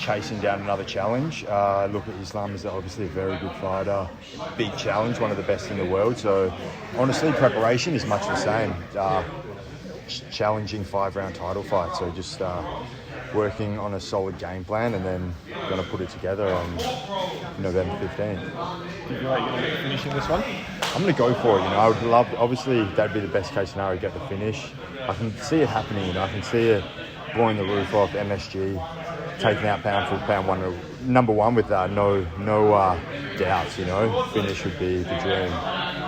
chasing down another challenge. Look at Islam as obviously a very good fighter, big challenge, one of the best in the world. So honestly, preparation is much the same. Challenging 5-round title fight. So just working on a solid game plan and then going to put it together on November 15th. Do you feel like you're going to get finishing this one? I'm going to go for it. I would love, obviously, that'd be the best case scenario, get the finish. I can see it happening. I can see it blowing the roof off, MSG, taking out pound for pound one, number one with no doubts. Finish would be the dream.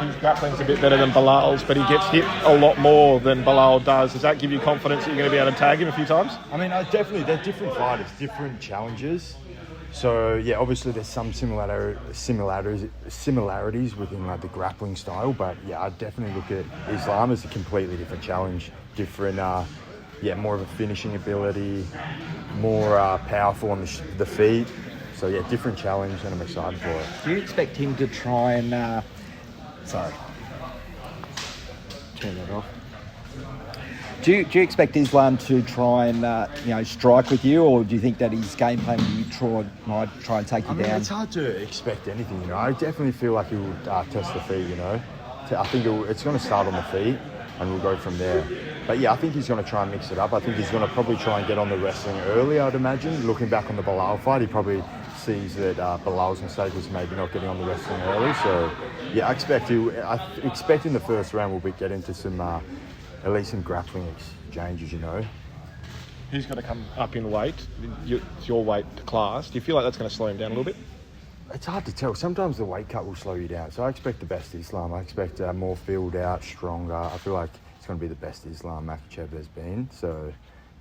His grappling's a bit better than Bilal's, but he gets hit a lot more than Bilal does. Does that give you confidence that you're going to be able to tag him a few times? I mean, definitely, they're different fighters, different challenges. So, yeah, obviously there's some similarities within the grappling style, but, yeah, I definitely look at Islam as a completely different challenge, different, more of a finishing ability, more powerful on the feet. So, yeah, different challenge, and I'm excited for it. Do you expect him to try and... turn that off. Do you expect Islam to try and strike with you, or do you think that his game plan might try and take you down? It's hard to expect anything. I definitely feel like he will test the feet. I think it's going to start on the feet, and we'll go from there. But yeah, I think he's going to try and mix it up. I think he's going to probably try and get on the wrestling early. I'd imagine. Looking back on the Bilal fight, he probably sees that Bilal's mistake was maybe not getting on the wrestling early. So yeah, I expect in the first round we'll be getting to some. At least some grappling exchanges, He's got to come up in weight. It's your weight class. Do you feel like that's going to slow him down a little bit? It's hard to tell. Sometimes the weight cut will slow you down. So I expect the best Islam. I expect more filled out, stronger. I feel like it's going to be the best Islam Makhachev there's been. So,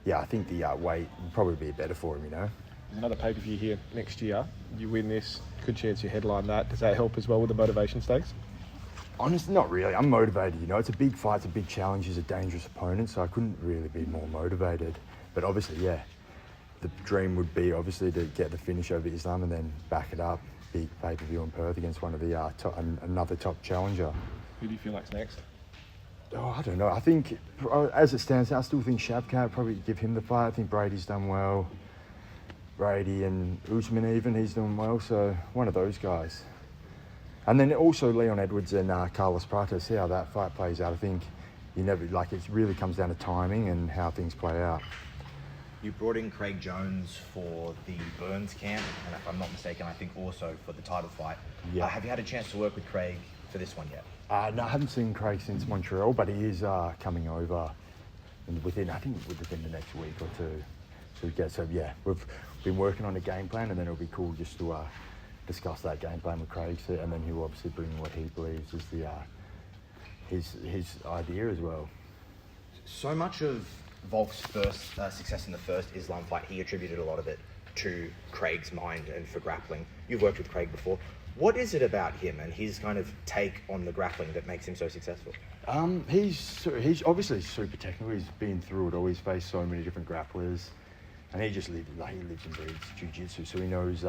yeah, I think the weight will probably be better for him, There's another pay-per-view here next year. You win this, good chance you headline that. Does that help as well with the motivation stakes? Honestly, not really. I'm motivated, It's a big fight, it's a big challenge, he's a dangerous opponent, so I couldn't really be more motivated. But obviously, yeah, the dream would be obviously to get the finish over Islam and then back it up, big pay-per-view in Perth against one of the another top challenger. Who do you feel like's next? Oh, I don't know. I think, as it stands, I still think Shavkat probably give him the fight. I think Brady's done well. Brady and Usman even, he's doing well, so one of those guys. And then also Leon Edwards and Carlos Prato, see how that fight plays out. I think it really comes down to timing and how things play out. You brought in Craig Jones for the Burns camp, and if I'm not mistaken, I think also for the title fight. Yeah. Have you had a chance to work with Craig for this one yet? No, I haven't seen Craig since Montreal, but he is coming over within the next week or two. So yeah, we've been working on a game plan, and then it'll be cool just to discuss that game plan with Craig, and then he'll obviously bring what he believes is his idea as well. So much of Volk's first success in the first Islam fight, he attributed a lot of it to Craig's mind and for grappling. You've worked with Craig before. What is it about him and his kind of take on the grappling that makes him so successful? He's obviously super technical. He's been through it all. He's faced so many different grapplers, and he lives and breathes jiu-jitsu, so he knows.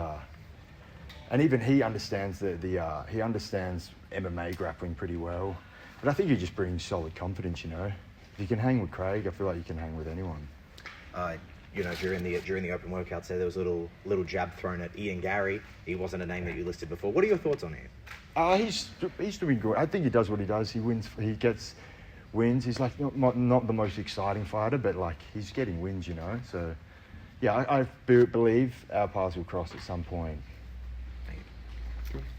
And even he understands he understands MMA grappling pretty well. But I think he just brings solid confidence, If you can hang with Craig, I feel like you can hang with anyone. During the open workouts there was a little jab thrown at Ian Gary. He wasn't a name that you listed before. What are your thoughts on him? He's doing good. I think he does what he does. He wins. He gets wins. He's not the most exciting fighter, but he's getting wins, So, yeah, I believe our paths will cross at some point.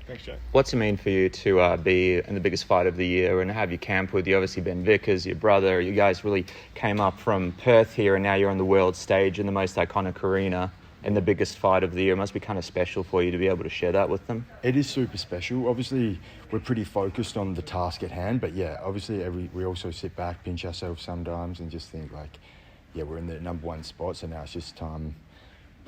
Thanks, Joe. What's it mean for you to be in the biggest fight of the year and have your camp with you? Obviously, Ben Vickers, your brother, you guys really came up from Perth here, and now you're on the world stage in the most iconic arena in the biggest fight of the year. It must be kind of special for you to be able to share that with them. It is super special. Obviously, we're pretty focused on the task at hand, but yeah, obviously we also sit back, pinch ourselves sometimes, and just think we're in the number one spot, so now it's just time.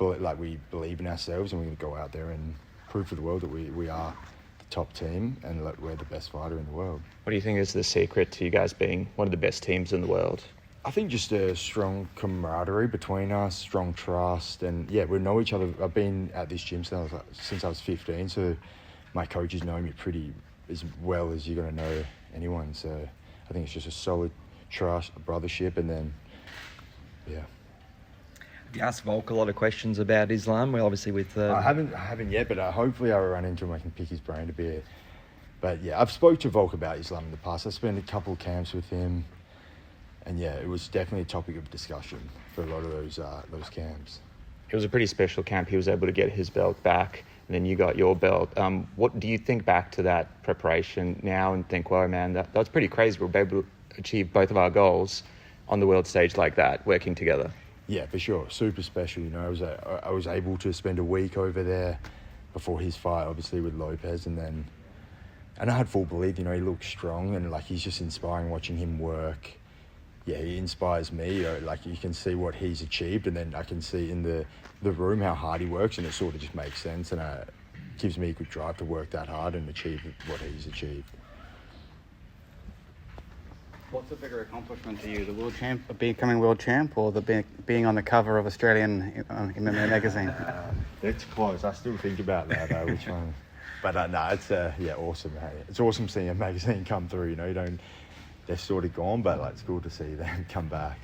We believe in ourselves, and we're going to go out there and prove to the world that we are the top team and we're the best fighter in the world. What do you think is the secret to you guys being one of the best teams in the world? I think just a strong camaraderie between us, strong trust, and yeah, we know each other. I've been at this gym since I was 15, so my coaches know me pretty as well as you're going to know anyone. So I think it's just a solid trust, a brothership, and then, yeah. You asked Volk a lot of questions about Islam. Well, obviously with... I haven't yet, but hopefully I'll run into him. I can pick his brain a bit. But yeah, I've spoke to Volk about Islam in the past. I spent a couple of camps with him. And yeah, it was definitely a topic of discussion for a lot of those camps. It was a pretty special camp. He was able to get his belt back, and then you got your belt. What do you think back to that preparation now and think, well, man, that was pretty crazy. We were able to achieve both of our goals on the world stage like that, working together. Yeah, for sure. Super special. You know, I was able to spend a week over there before his fight, obviously with Lopez, and I had full belief. You know, he looks strong, and like he's just inspiring watching him work. Yeah, he inspires me. You know, like you can see what he's achieved, and then I can see in the room how hard he works, and it sort of just makes sense, and it gives me a good drive to work that hard and achieve what he's achieved. What's a bigger accomplishment to you, the world champ, becoming world champ, or being on the cover of Australian MMA magazine? It's close. I still think about that. Which one? But no, it's awesome. Hey, it's awesome seeing a magazine come through. You know, they're sort of gone, but like it's cool to see them come back.